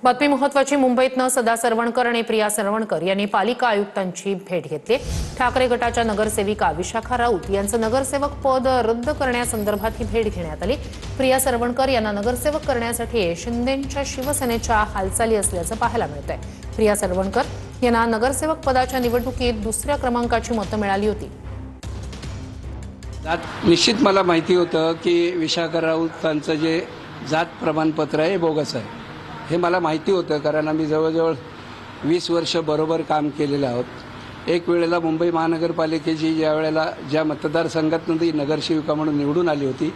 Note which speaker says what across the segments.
Speaker 1: बातमी महत्वाची. मुंबईतनं सदा सरवणकर आणि प्रिया सरवणकर यांनी पालिका आयुक्तांची भेट घेतली. ठाकरे गटाच्या नगरसेविका विशाखा राऊत यांचं नगरसेवक पद रद्द करण्यासंदर्भात ही भेट घेण्यात आली. प्रिया सरवणकर यांना नगरसेवक करण्यासाठी शिंदेंच्या शिवसेनेच्या हालचाली असल्याचं पाहायला मिळतंय. प्रिया सरवणकर यांना नगरसेवक पदाच्या निवडणुकीत दुसऱ्या क्रमांकाची मतं मिळाली होती.
Speaker 2: निश्चित मला माहिती होतं की विशाखा राऊतांचं जे जात प्रमाणपत्र आहे बोगस आहे. हे मला माहिती होतं, कारण आम्ही जवळजवळ 20 वर्ष बरोबर काम केलेलं आहोत. एक वेळेला मुंबई महानगरपालिकेची ज्या मतदारसंघातून ती नगरसेविका म्हणून निवडून आली होती,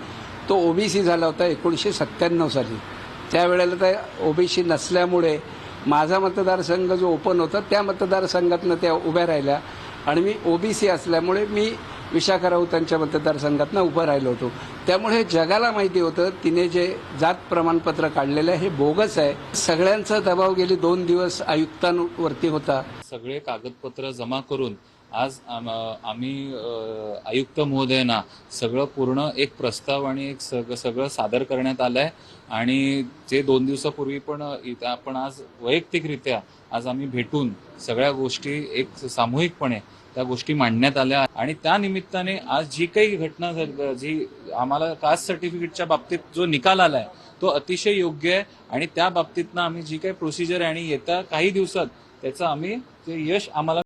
Speaker 2: तो ओबीसी झाला होता 1997 साली. त्यावेळेला त्या ओबीसी नसल्यामुळे माझा मतदारसंघ जो ओपन होता त्या मतदारसंघातनं त्या उभ्या राहिल्या आणि मी ओबीसी असल्यामुळे मी विशाखा राऊतांच्या मतदारसंघातनं उभं राहिलो होतो. त्यामुळे जगाला माहिती होतं तिने जे जात प्रमाणपत्र काढलेलं आहे हे बोगस आहे. सगळ्यांचा दबाव गेली 2 दिवस आयुक्तांवरती होता.
Speaker 3: सगळे कागदपत्र जमा करून आज आम्ही आयुक्त महोदयांना सगळं पूर्ण एक प्रस्ताव आणि एक सगळं सादर करण्यात आलं आहे. आणि जे 2 दिवसापूर्वी पण आपण आज वैयक्तिकरित्या आज आम्ही भेटून सगळ्या गोष्टी एक सामूहिकपणे त्या गोष्टी मांडण्यात आल्या. आणि त्या निमित्ताने आज जी काही घटना जी आम्हाला कास्ट सर्टिफिकेटच्या बाबतीत जो निकाल आलाय तो अतिशय योग्य आहे. आणि त्या बाबतीतनं आम्ही जी काही प्रोसिजर आहे आणि येत्या काही दिवसात त्याचं आम्ही ते यश आम्हाला